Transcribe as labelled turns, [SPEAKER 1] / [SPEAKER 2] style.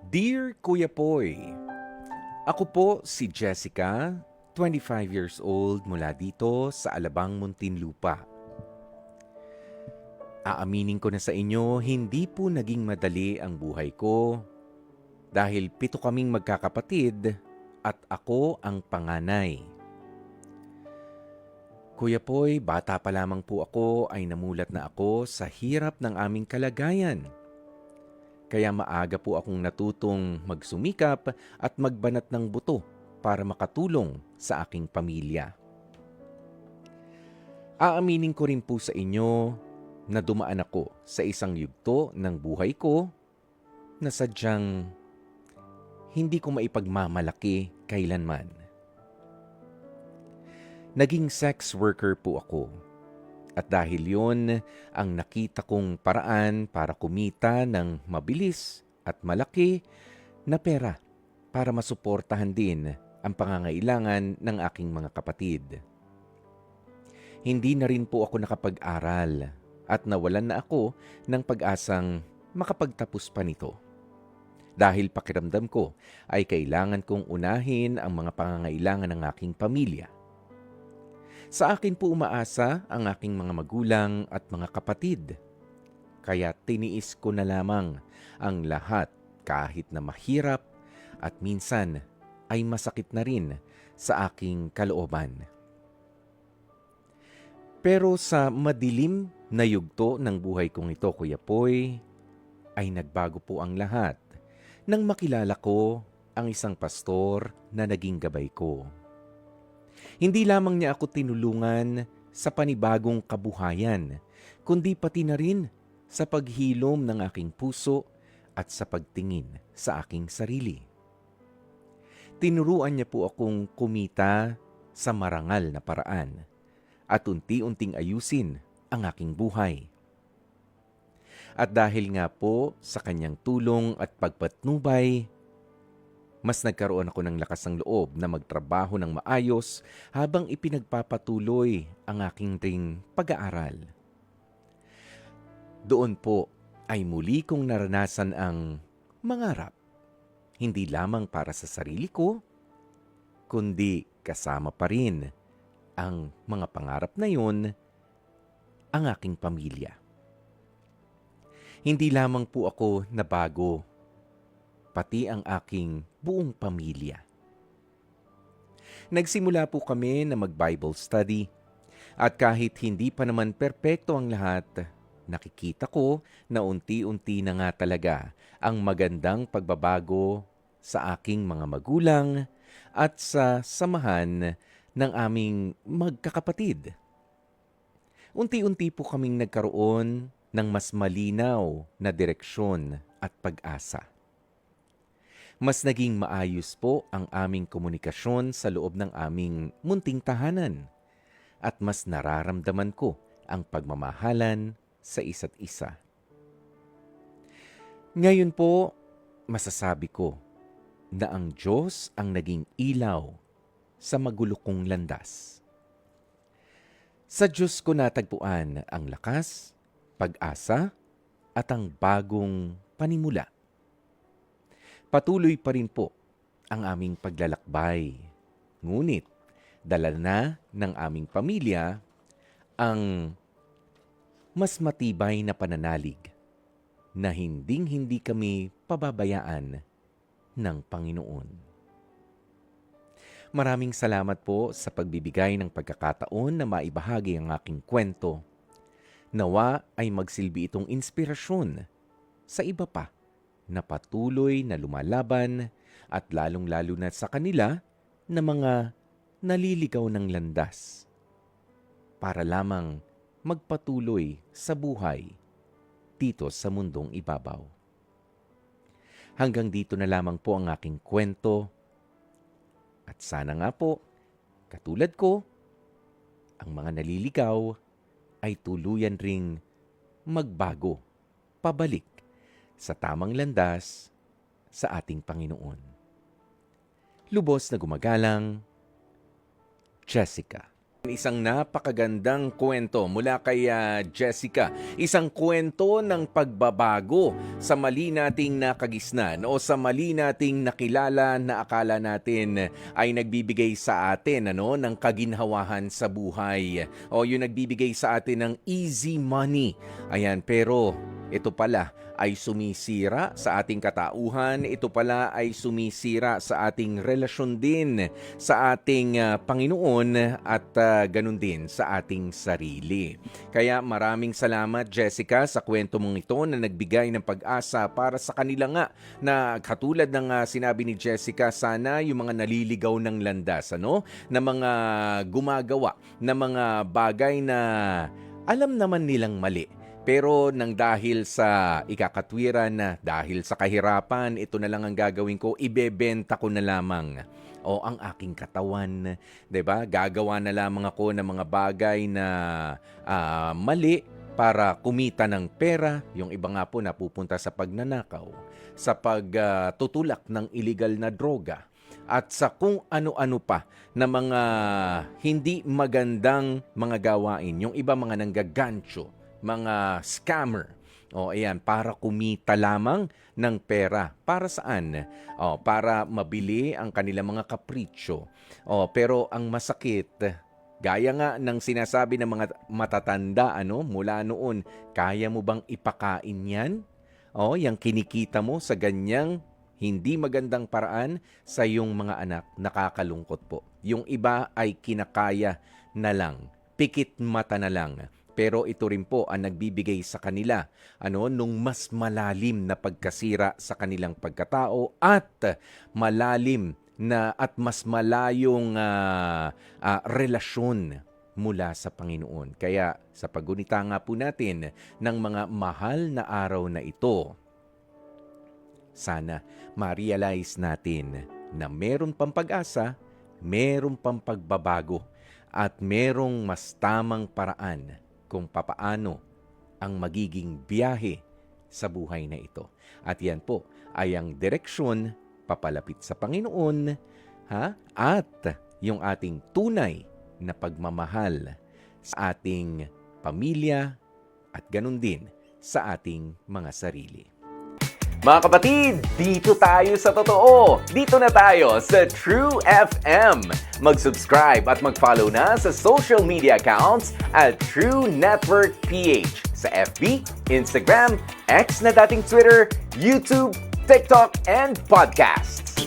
[SPEAKER 1] Dear Kuya Poy, ako po si Jessica, 25 years old mula dito sa Alabang, Muntinlupa. Aaminin ko na sa inyo, hindi po naging madali ang buhay ko dahil 7 kaming magkakapatid at ako ang panganay. Kuya Poy, bata pa lamang po ako ay namulat na ako sa hirap ng aming kalagayan. Kaya maaga po akong natutong magsumikap at magbanat ng buto para makatulong sa aking pamilya. Aaminin ko rin po sa inyo na dumaan ako sa isang yugto ng buhay ko na sadyang hindi ko maipagmamalaki kailanman. Naging sex worker po ako. At dahil yon ang nakita kong paraan para kumita ng mabilis at malaki na pera para masuportahan din ang pangangailangan ng aking mga kapatid. Hindi na rin po ako nakapag-aral at nawalan na ako ng pag-asang makapagtapos pa nito. Dahil pakiramdam ko ay kailangan kong unahin ang mga pangangailangan ng aking pamilya. Sa akin po umaasa ang aking mga magulang at mga kapatid. Kaya tiniis ko na lamang ang lahat kahit na mahirap at minsan ay masakit na rin sa aking kalooban. Pero sa madilim na yugto ng buhay kong ito, Kuya Poy, ay nagbago po ang lahat nang makilala ko ang isang pastor na naging gabay ko. Hindi lamang niya ako tinulungan sa panibagong kabuhayan, kundi pati na rin sa paghilom ng aking puso at sa pagtingin sa aking sarili. Tinuruan niya po akong kumita sa marangal na paraan at unti-unting ayusin ang aking buhay. At dahil nga po sa kanyang tulong at pagpatnubay, mas nagkaroon ako ng lakas ng loob na magtrabaho ng maayos habang ipinagpapatuloy ang aking ring pag-aaral. Doon po ay muli kong naranasan ang mangarap, hindi lamang para sa sarili ko, kundi kasama pa rin ang mga pangarap na yun, ang aking pamilya. Hindi lamang po ako nabago, pati ang aking buong pamilya. Nagsimula po kami na mag-Bible study at kahit hindi pa naman perpekto ang lahat, nakikita ko na unti-unti na nga talaga ang magandang pagbabago sa aking mga magulang at sa samahan ng aming magkakapatid. Unti-unti po kaming nagkaroon ng mas malinaw na direksyon at pag-asa. Mas naging maayos po ang aming komunikasyon sa loob ng aming munting tahanan at mas nararamdaman ko ang pagmamahalan sa isa't isa. Ngayon po, masasabi ko na ang Diyos ang naging ilaw sa magulo kong landas. Sa Diyos ko natagpuan ang lakas, pag-asa at ang bagong panimula. Patuloy pa rin po ang aming paglalakbay. Ngunit, dala na ng aming pamilya ang mas matibay na pananalig na hinding-hindi kami pababayaan ng Panginoon. Maraming salamat po sa pagbibigay ng pagkakataon na maibahagi ang aking kwento. Nawa ay magsilbi itong inspirasyon sa iba pa na patuloy na lumalaban at lalong-lalo na sa kanila na mga naliligaw ng landas para lamang magpatuloy sa buhay dito sa mundong ibabaw. Hanggang dito na lamang po ang aking kwento at sana nga po, katulad ko, ang mga naliligaw ay tuluyan ring magbago, pabalik sa tamang landas sa ating Panginoon. Lubos na gumagalang, Jessica. Isang napakagandang kwento mula kay Jessica. Isang kwento ng pagbabago sa mali nating nakagisnan o sa mali nating nakilala na akala natin ay nagbibigay sa atin ng kaginhawahan sa buhay. O yung nagbibigay sa atin ng easy money. Ayan, pero ito pala ay sumisira sa ating katauhan. Ito pala ay sumisira sa ating relasyon din sa ating Panginoon at ganun din sa ating sarili. Kaya maraming salamat, Jessica, sa kwento mong ito na nagbigay ng pag-asa para sa kanila nga na katulad ng sinabi ni Jessica, sana yung mga naliligaw ng landas, na mga gumagawa na mga bagay na alam naman nilang mali. Pero nang dahil sa ikakatwiran na dahil sa kahirapan, ito na lang ang gagawin ko, ibebenta ko na lamang ang aking katawan, 'di ba? Gagawa na lamang ako ng mga bagay na mali para kumita ng pera. Yung iba nga po napupunta sa pagnanakaw, sa pagtutulak ng illegal na droga, at sa kung ano-ano pa na mga hindi magandang mga gawain. Yung iba mga nanggagancho, mga scammer. Ayan, para kumita lamang ng pera. Para saan? Para mabili ang kanilang mga kapritsyo. Pero ang masakit, gaya nga ng sinasabi ng mga matatanda, mula noon, kaya mo bang ipakain yan? Yung kinikita mo sa ganyang hindi magandang paraan sa iyong mga anak, nakakalungkot po. Yung iba ay kinakaya na lang, pikit mata na lang. Pero ito rin po ang nagbibigay sa kanila nung mas malalim na pagkasira sa kanilang pagkatao at malalim na at mas malayong relasyon mula sa Panginoon. Kaya sa paggunita nga po natin ng mga mahal na araw na ito, sana ma-realize natin na meron pang pag-asa, meron pang pagbabago, at merong mas tamang paraan kung papaano ang magiging biyahe sa buhay na ito. At yan po ay ang direksyon papalapit sa Panginoon, at yung ating tunay na pagmamahal sa ating pamilya at ganun din sa ating mga sarili. Mga kapatid, dito tayo sa totoo. Dito na tayo sa True FM. Mag-subscribe at mag-follow na sa social media accounts at True Network PH sa FB, Instagram, X na dating Twitter, YouTube, TikTok, and podcasts.